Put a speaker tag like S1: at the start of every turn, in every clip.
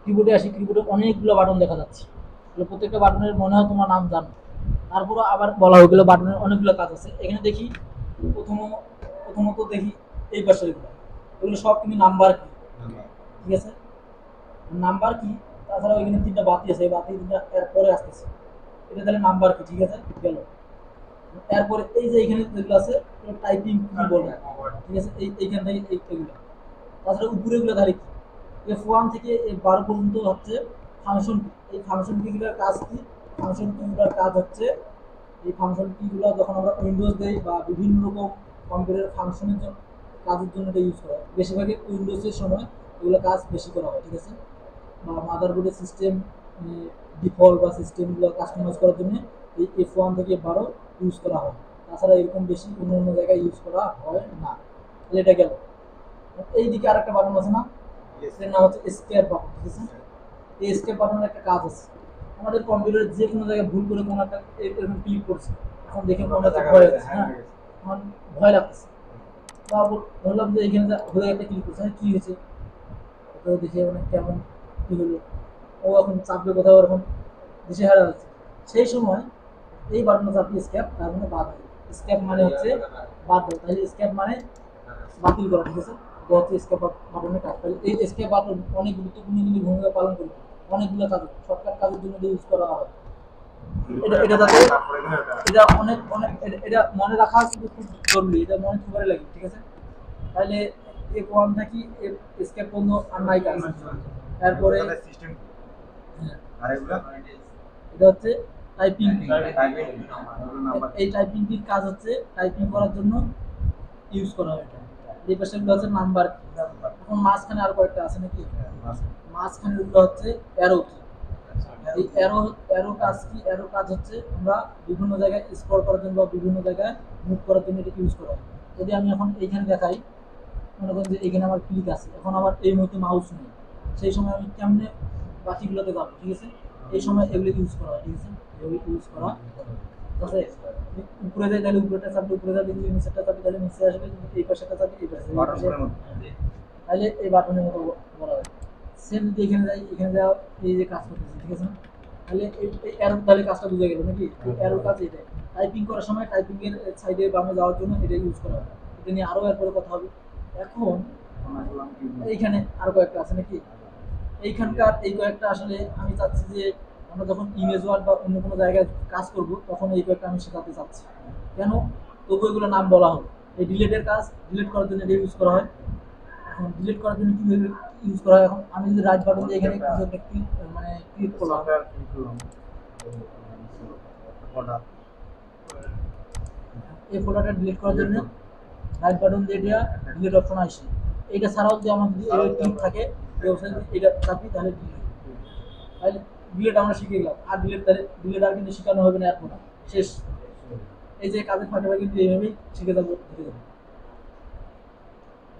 S1: কিবোর্ডে আসি, কিবোর্ডে অনেকগুলো বাটন দেখা যাচ্ছে, প্রত্যেকটা বাটনের মনে হয় তোমার নাম জানো। তারপরে আবার বলা হয়ে গেলো বাটনের অনেকগুলো কাজ আছে। এখানে দেখি প্রথম প্রথমত দেখি এই পাশে এগুলো, এগুলো সব কিন্তু নাম্বার কি, ঠিক আছে, নাম্বার কি। তাছাড়া ওইখানে তিনটা বাতি আছে, এই বাতি তিনটা এরপরে আসতেছে, এটা তাহলে নাম্বার কি, ঠিক আছে, গেল। এরপরে এই যে এখানে যেগুলো আছে টাইপিং কি বলে, ঠিক আছে, এইখান থেকে এইগুলো। তাছাড়া উপরে গুলো তাহলে কি, F1 থেকে F12 পর্যন্ত হচ্ছে ফাংশন কি। এই ফাংশন কিগুলোর কাজ কি, ফাংশন কিগুলোর কাজ হচ্ছে এই ফাংশন কিগুলো যখন আমরা উইন্ডোজ দেই বা বিভিন্ন রকম কম্পিউটার ফাংশনের জন্য কাজের জন্য এটা ইউজ করা হয়। বেশিরভাগই উইন্ডোজের সময় এগুলো কাজ বেশি করা হয়, ঠিক আছে, বা মাদারবোর্ডের সিস্টেম ডিফল্ট বা সিস্টেমগুলো কাস্টমাইজ করার জন্য এই F1 থেকে F12 ইউজ করা হয়। তাছাড়া এরকম বেশি অন্য অন্য জায়গায় ইউজ করা হয় না। তাহলে এটা গেল। এইদিকে আরেকটা বাটন আছে না, এর নাম হচ্ছে এসকেপ বাটন, ঠিক আছে। এই এসকেপ বাটনের একটা কাজ আছে, আমাদের কম্পিউটারে যে কোনো জায়গায় ভুল করে কোনো একটা এরকম ক্লিক করছে, এখন দেখে মনে হচ্ছে ভয় লাগছে, হ্যাঁ, এখন ভয় লাগতেছে, বা বললাম যে এখানে ভুলে একটা ক্লিক করছে, হ্যাঁ, কি হয়েছে, তো দেখে মানে কেমন কি হলো, ও এখন চাপবে কোথাও, এরকম দিশে হারা হচ্ছে। সেই সময় এই বাটনে চাপি স্ক্যাপ, তার মানে বাদ দেয়। স্ক্যাপ মানে হচ্ছে বাদ দেয়, তাহলে স্ক্যাপ মানে বাতিল করা, ঠিক আছে। এটা হচ্ছে স্কেপ বাটনের কাজ। তাহলে এই স্কেপ বাটন অনেক গুরুত্বপূর্ণ কিন্তু ভূমিকা পালন করবে অনেকগুলো কাজে, শর্টকাট কাজের জন্য এটা ইউজ করা হয়। এটা এটা যাতে এটা অনেক অনেক এটা মনে রাখা কিন্তু খুব জরুরি, এটা মনে খুবই লাগে, ঠিক আছে। তাহলে F1 থাকি স্কেপ পর্যন্ত আর নাই কাজ। তারপরে এটা হচ্ছে টাইপিং। এই টাইপিং কির কাজ হচ্ছে টাইপিং করার জন্য ইউজ করা হয় এটা। এই পাশে হচ্ছে নাম্বার। এখন মাঝখানে আর কয়েকটা আছে নাকি, মাঝখানে ওগুলো হচ্ছে অ্যারো কি। এই অ্যারো অ্যারো কাজ কি, অ্যারো কাজ হচ্ছে আমরা বিভিন্ন জায়গায় স্ক্রল করার জন্য বা বিভিন্ন জায়গায় মুভ করার জন্য এটা ইউজ করা হয়। যদি আমি এখন এইখানে দেখাই, মনে করেন যে এখানে আমার ক্লিক আছে, এখন আমার এই মুহূর্তে মাউস নেই, সেই সময় আমি কেমনে বাকিগুলোতে যাবো, ঠিক আছে, এই সময় এগুলো ইউজ করা হয়, ঠিক আছে, এগুলো ইউজ করা। ঠিক আছে, উপরে যাই তাহলে উপরেটা চাপলে উপরে যাবে, যদি নিচেরটা চাপি তাহলে নিচে আসবে, যদি এই পাশেটা চাপি এই পাশে, তাহলে এই বাটনের মতো বলা হয়। সেম যদি এখানে যাই, এখানে যাওয়া এই যে কাজ করতেছি, ঠিক আছে না, তাহলে এই অ্যারো, তাহলে কাজটা বুঝে গেল নাকি, অ্যারো কাজ এটাই। টাইপিং করার সময় টাইপিং এর সাইডে বামে যাওয়ার জন্য এটা ইউজ করা হয়। এটা নিয়ে আরো এরপরে কথা হবে। এখন এইখানে আরো কয়েকটা আছে নাকি, এইখানকার এই কয়েকটা আসলে আমি চাচ্ছি যে আমরা যখন ইমেজ ওয়ার্ড বা অন্য কোনো জায়গায় কাজ করব তখন এই কয়েকটা আমি শেখাতে চাচ্ছি। কেন, তবু এগুলো নাম বলা হবে। এই ডিলেটের কাজ, ডিলিট করার জন্য এটা ইউজ করা হয়। এখন ডিলিট করার জন্য কিভাবে ইউজ করা হয়, এখন আমি যদি রাইট বাটন দিয়ে এখানে কিছু একটা ক্লিক মানে ক্লিক করলাম, এই ফোল্ডারটা ডিলিট করার জন্য রাইট বাটন দিয়ে দিয়া ডিলিট অপশন আসে। এইটা ছাড়াও যদি আমার যদি ক্লিক থাকে এই অপশন এটা চাপি তাহলে ডিলিট, তাহলে ডিলেট আমরা শিখে গেলাম। আর ডিলেট, তাহলে ডিলেট আর কিন্তু শেখানো হবে না এখন, শেষ। এই যে কাজের ফাঁকে ফাঁকে কিন্তু এইভাবেই শিখে যাবো, শিখে যাবো।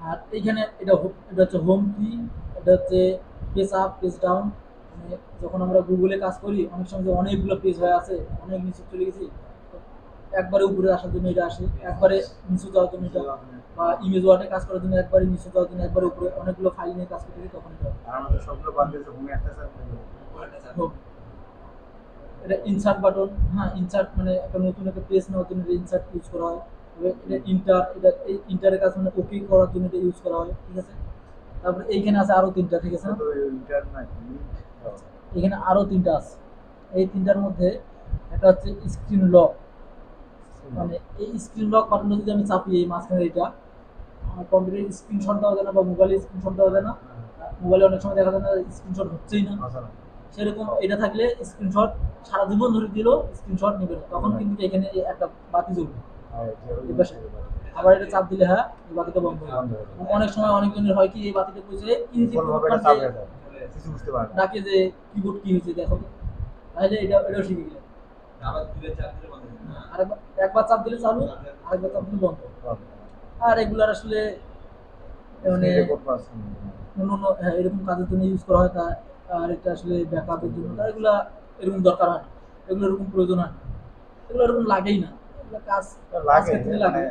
S1: আর এইখানে এটা এটা হচ্ছে হোম কি, এটা হচ্ছে পেজ আপ পেজ ডাউন। মানে যখন আমরা গুগলে কাজ করি অনেক সময় যে অনেকগুলো পেজ হয়ে আছে, অনেক নিচে চলে গেছি, একবারে উপরে আসার জন্য এটা আসে, একবারে নিচে যাওয়ার জন্য এটা, বা ইমেজ ওয়ার্ডে কাজ করার জন্য একবারে নিচে যাওয়ার জন্য, একবারে উপরে অনেকগুলো ফাইল নিয়ে কাজ করতে তখন এটা হোম। এটা ইনসার্ট বাটন, হ্যাঁ, ইনসার্ট মানে একটা নতুন একটা পেজ নেওয়ার জন্য ইনসার্ট ইউজ করা হয়। এটা ইন্টার, এটা এই ইন্টারের কাজ মানে ওকে করার জন্য এটা ইউজ করা হয়, ঠিক আছে। তারপরে এইখানে আছে আরো তিনটা, ঠিক আছে, এখানে আরো তিনটা আছে। এই তিনটার মধ্যে একটা হচ্ছে স্ক্রিন লক। মানে এই স্ক্রিন লক বাটনটা যদি আমি চাপি এই মাঝখানে, এটা আমার কম্পিউটারে স্ক্রিনশট দেওয়া যায় না বা মোবাইলে স্ক্রিনশট দেওয়া যায় না, মোবাইলে অনেক সময় দেখা যায় না স্ক্রিনশট হচ্ছেই না, সেরকম এটা থাকলে স্ক্রিনশট সারা জীবন ধরে দিলেও স্ক্রিনশট নেবে না, তখন কিন্তু এখানে একটা বাতি জ্বলবে এই পাশে। আবার এটা চাপ দিলে হ্যাঁ এই বাতিটা বন্ধ হয়ে যাবে। অনেক সময় অনেকজনের হয় কি এই বাতিটা বুঝে ডাকে যে কিবোর্ড কি হয়েছে দেখো তো, তাহলে এটাও শিখে গেলে। আর একবার চাপ দিলে চালু, আরেকবার চাপ দিলে বন্ধ। আর এগুলার আসলে মানে অন্য হ্যাঁ, এরকম কাজের জন্য ইউজ করা হয়। তা আর এটা আসলে ব্যাকআপের জন্য, তা এগুলা এরকম দরকার হয় না, এগুলো এরকম প্রয়োজন হয় না, এগুলো এরকম লাগেই না। এগুলো কাজ ক্ষেত্রে লাগে,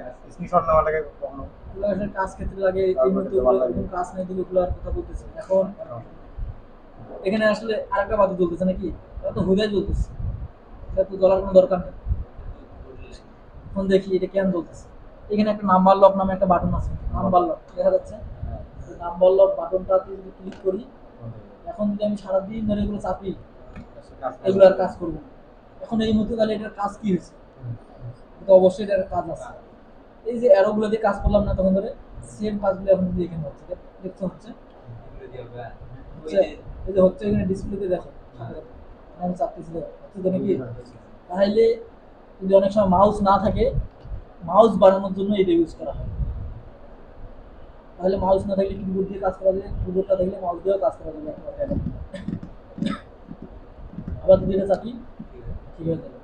S1: এগুলো আসলে কাজ ক্ষেত্রে লাগে। এই মুহূর্তে এগুলো এরকম কাজ নেই দিলে এগুলো আর কথা বলতেছি এখন। এখানে আসলে আরেকটা বাতি জ্বলতেছে নাকি, এটা তো হুদাই জ্বলতেছে, এটা তো জ্বলার কোনো দরকার নেই। এখন দেখি এটা কেন জ্বলতেছে। এখানে একটা নাম্বার লক নামে একটা বাটন আছে, নাম্বার লক দেখা যাচ্ছে। নাম্বার লক বাটনটাতে যদি ক্লিক করি, এখন যদি আমি সারাদিন ধরে এগুলো চাপি, এগুলো আর কাজ করবো না। এখন এই মুহূর্তে তাহলে এটার কাজ কি হয়েছে, তো অবশ্যই এটার কাজ আছে। এই যে অ্যারোগুলো দিয়ে কাজ করলাম না তখন ধরে, সেম কাজগুলো এখন যদি এখানে হচ্ছে, দেখতে হচ্ছে হচ্ছে, এই যে হচ্ছে এখানে ডিসপ্লেতে দেখো সাথে সাথে। আমি চাপতেছি দেখো, হচ্ছে তো নাকি। তাহলে যদি অনেক সময় মাউস না থাকে, মাউস বাড়ানোর জন্য এটা ইউজ করা হয়। তাহলে মাউস না থাকলে কিবোর্ড দিয়ে কাজ করা যায়, কিবোর্ডটা থাকলে মাউস দিয়েও কাজ করা যাবে একবার। আবার যদি এটা চাপি, ঠিক হয়ে যাবে।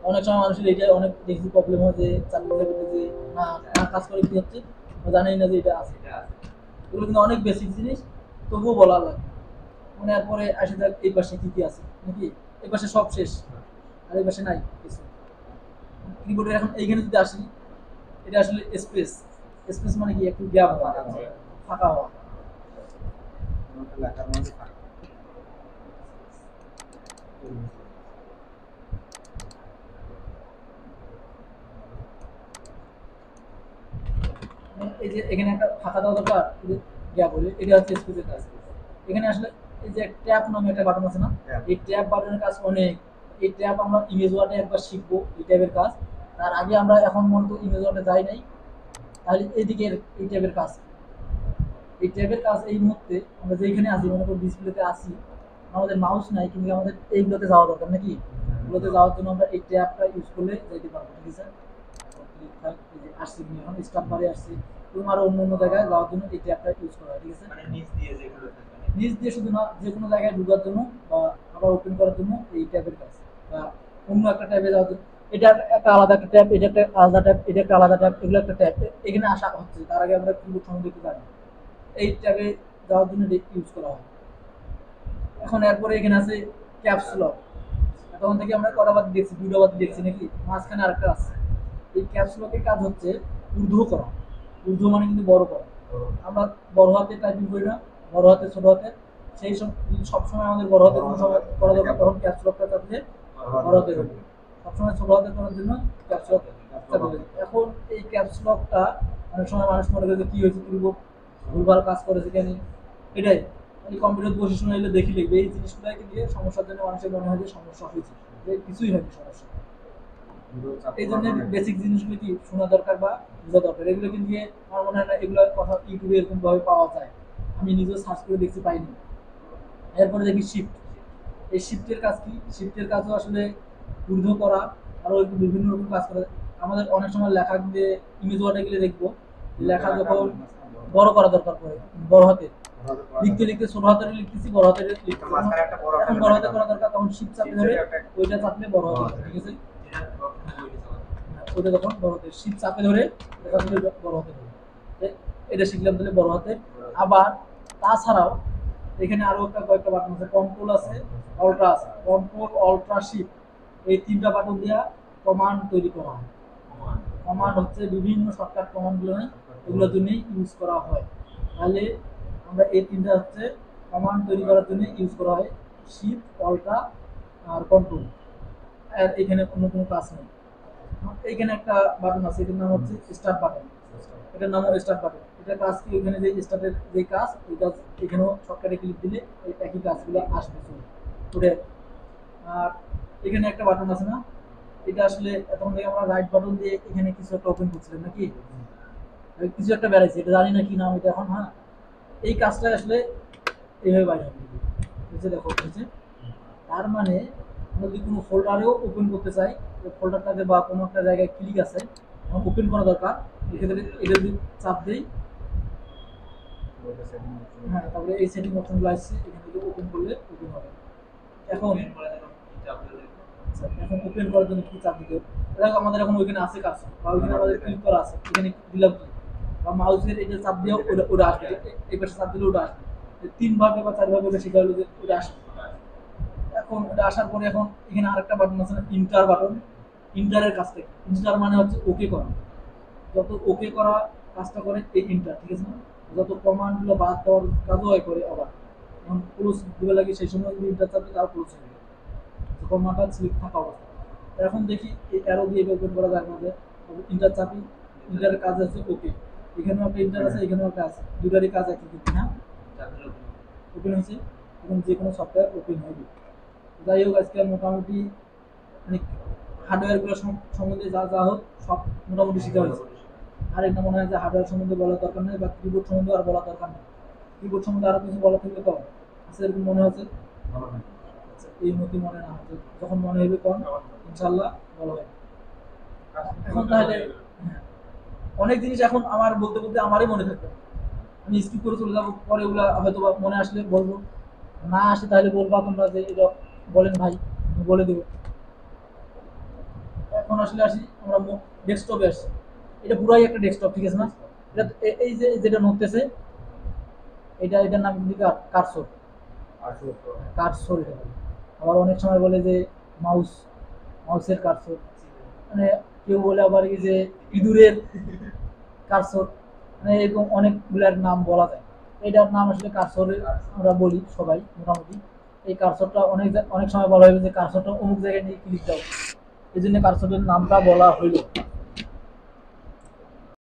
S1: অনেক সময় মানুষের এইটা অনেক দেখছি প্রবলেম হয় যে চাপতে চাপতে যে না না কাজ করে কি হচ্ছে, ও জানেই না যে এটা আছে। এগুলো কিন্তু অনেক বেসিক জিনিস, তবুও বলা লাগে। মানে এরপরে আসে যাক এই পাশে কি কি আছে নাকি, এই পাশে সব শেষ, আর এই পাশে নাই কিছু। কিবোর্ডের এখন এইখানে যদি আসি, এটা আসলে স্পেস। স্পেস মানে কি, একটু গ্যাপ হওয়া, ফাঁকা হওয়া। এই যে এখানে একটা ফাঁকা দেওয়া দরকার, এই যে গ্যাপ বলে, এটা হচ্ছে স্পেসের কাজ। এখানে আসলে এই যে ট্যাব নামে একটা বাটন আছে না, এই ট্যাব বাটনের কাজ অনেক। এই ট্যাব আমরা ইমেজ ওয়ার্ডে একবার শিখবো এই ট্যাবের কাজ। তার আগে আমরা এখন মূলত ইমেজ ওয়ার্ডে যাই নাই, তাহলে এদিকের এই ট্যাবের কাজ কি? এই ট্যাবের কাজ এই মুহূর্তে আমরা যেখানে আছি, মনে করো ডিসপ্লেতে আছি, আমাদের মাউস নাই, কিন্তু আমাদের এইগুলোতে যাওয়া দরকার নাকি। এগুলোতে যাওয়ার জন্য আমরা এই ট্যাবটা ইউজ করলে যাইতে পারবো, ঠিক আছে। এই যে আসছি, এখন স্টার্ট বারে আসছি, এবং আরো অন্য অন্য জায়গায় যাওয়ার জন্য এই ট্যাবটা ইউজ করা হয়, ঠিক আছে। নিচ দিয়ে শুধু না, যে কোনো জায়গায় ঢোকার জন্য বা আবার ওপেন করার জন্য এই ট্যাবের কাজ, বা অন্য একটা ট্যাবে যাওয়ার জন্য এটা একটা আলাদা একটা ট্যাব, এটা একটা আলাদা ট্যাব, এটা একটা আলাদা ট্যাব, এগুলো একটা ট্যাব। এখানে আসা হচ্ছে, তার আগে আমরা কিবোর্ড সম্বন্ধে একটু জানি। এই ট্যাবে যাওয়ার জন্য ইউজ করা হয়। এখন এরপরে এখানে আছে ক্যাপস লক। তখন থেকে আমরা কটা বাদ দেখছি, দুটো বাদ দেখছি নাকি, মাঝখানে আরেকটা আছে। এই ক্যাপস লকের কাজ হচ্ছে ঊর্ধ্ব করা। ঊর্ধ্ব মানে কিন্তু বড় করা। আমরা বড় হাতে টাইপিং করি না, বড় হাতে ছোট হাতে, সেই সব সবসময় আমাদের বড় হাতে কোনো সময় করা দরকার, তখন ক্যাপস লকটা চাপলে বড় হাতে হবে। সবসময় ছোট হাতে করার জন্য ক্যাপস লক চাপতে হবে। এখন এই ক্যাপস লকটা অনেক সময় মানুষ মনে করে যে কি হয়েছে, কিবোর্ড ভুলভাল কাজ করেছে কেন, এটাই মানে কম্পিউটার বসে শুনে এলে দেখি লিখবে, এই জিনিসগুলোকে দিয়ে সমস্যার জন্য মানুষের মনে হয় যে সমস্যা হয়েছে, যে কিছুই হয়নি সমস্যা। এই জন্য বেসিক জিনিসগুলো কি শোনা দরকার বা বোঝা দরকার। এগুলো কিন্তু আমার মনে হয় না এগুলোর কথা ইউটিউবে এরকম ভাবে পাওয়া যায়, আমি নিজেও সার্চ করে দেখতে পাইনি। এরপরে দেখি শিফট। এই শিফটের কাজ কি, শিফটের কাজও আসলে ঊর্ধ্ব করা, আরো বিভিন্ন রকম কাজ করে। আমাদের অনেক সময় লেখা দিয়ে ইমেজ ওয়ার্ডে গেলে দেখবো লেখা যখন বড় করা দরকার পড়ে, বড় হাতে লিখতে লিখতে ছোট হাতে লিখতেছি, বড় হাতে লিখতেছি, এখন বড় হাতে করা দরকার, তখন শিফট চাপতে ধরে ওইটা চাপলে বড় হাতে, ঠিক আছে। ওটা তখন বড় হাতে শিফট চাপে ধরে এটা চাপলে বড় হাতে ধরে। এটা শিখলাম তাহলে বড় হাতে। আবার তাছাড়াও এখানে আরো একটা কয়েকটা বাটন আছে, কন্ট্রোল আছে, অল্ট্রা আছে। কন্ট্রোল, অল্ট্রা, শিফট, এই তিনটা বাটন দিয়ে কমান্ড তৈরি করা হয়। কমান্ড হচ্ছে বিভিন্ন শর্টকাট কমান্ডগুলো এগুলোর জন্য ইউজ করা হয়। তাহলে আমরা এই তিনটা হচ্ছে কমান্ড তৈরি করার জন্য ইউজ করা হয়, শিফট, অল্ট্রা আর কন্ট্রোল। আর এখানে অন্য কোনো কাজ নেই। এইখানে একটা বাটন আছে, এটার নাম হচ্ছে স্টার্ট বাটন। এটার নাম হলো স্টার্ট বাটন। এটার কাজ কি, ওইখানে যে স্টার্টের যে কাজ, ওই কাজ এখানেও শর্টকাটে ক্লিক দিলে এই একই কাজগুলো আসবে চলে। আর এখানে একটা বাটন আছে না, এটা আসলে তখন থেকে আমরা রাইট বাটন দিয়ে এখানে কিছু একটা ওপেন করছিলাম নাকি, কিছু একটা বেড়াইছে, এটা জানি না কি নাম এটা এখন। হ্যাঁ, এই কাজটা আসলে এইভাবে বাইরে হবে, বুঝছে, দেখো হচ্ছে। তার মানে আমরা যদি কোনো ফোল্ডারেও ওপেন করতে চাই, ওই ফোল্ডারটাতে বা কোনো একটা জায়গায় ক্লিক আছে, ওপেন করা দরকার, এক্ষেত্রে এটা যদি চাপ দেই, হ্যাঁ, তারপরে এই সেটিং অপশনগুলো আসছে, এখান থেকে ওপেন করলে ওপেন হবে। এখন আচ্ছা, এখন ওপেন করার জন্য কি চাপ দিতে হবে? দেখো আমাদের এখন ওইখানে আছে কাজ, বা ওইখানে আমাদের ক্লিক করা আছে, এখানে দিলাম কি, বা মাউসের এটা চাপ দিয়েও ওটা ওটা আসবে, এই পাশে চাপ দিলে ওটা আসবে। তিন ভাবে বা চার ভাবে ওটা শেখা হলো যে ওটা আসবে। এখন ওটা আসার পরে এখন এখানে আরেকটা বাটন আছে না, ইন্টার বাটন। ইন্টারের কাজটা কি? ইন্টার মানে হচ্ছে ওকে করা। যত ওকে করা কাজটা করে এই ইন্টার, ঠিক আছে না। যত কমান্ড গুলো বাদ দেওয়ার কাজও হয় করে আবার, এখন ক্লোজ দিবে লাগে সেই সময় যদি ইন্টার চাপে তাও ক্লোজ হয়ে যাবে, কমাটা সিলেক্ট থাকা অবস্থা। এখন দেখি এই অ্যারো দিয়ে ওপেন করা যায় না, যে ইন্টার চাপি, ইন্টারের কাজ আছে ওকে, এখানেও একটা ইন্টার আছে, এখানেও একটা আছে, দুটারই কাজ একই কিন্তু হ্যাঁ ওপেন হয়েছে। এখন যে কোনো সফটওয়্যার ওপেন হবে। যাই হোক আজকে মোটামুটি মানে হার্ডওয়্যারগুলো সম্বন্ধে যা যা হোক সব মোটামুটি শেখা হয়েছে। আর এটা মনে হয় যে হার্ডওয়্যার সম্বন্ধে বলার দরকার নেই, বা কিবোর্ড সম্বন্ধে আর বলার দরকার নেই। কিবোর্ড সম্বন্ধে আরো কিছু বলা থাকলে কম আছে এরকম মনে হচ্ছে। আচ্ছা, এই মতো মনে না হচ্ছে, যখন মনে হবে কম ইনশাল্লাহ বলা হবে। এখন তাহলে হ্যাঁ, অনেক জিনিস এখন আমার বলতে বলতে আমারই মনে থাকবে, আমি স্কিপ করে চলে যাবো, পরে ওগুলা হয়তো বা মনে আসলে বলবো, না আসে তাহলে বলবা তোমরা যে এটা বলেন ভাই, আমি বলে দেবো। এখন আসলে আসি আমরা ডেস্কটপে আসি। এটা পুরাই একটা ডেস্কটপ, ঠিক আছে না? এটা এই যে যেটা নড়তেছে, এটার নাম কিন্তু কারসর। কারসর এটা বলে। আবার অনেক সময় বলে যে মাউস, মাউসের কারসর, মানে কেউ বলে আবার কি যে ইঁদুরের কারসর, মানে এরকম অনেকগুলার নাম বলা যায়। এটার নাম আসলে কারসর আমরা বলি সবাই মোটামুটি। এই কারসরটা অনেক সময় বলা হবে যে কারসরটা অমুক জায়গায় নিয়ে ক্লিক দাও, এই জন্য কারসরের নামটা বলা হইলো।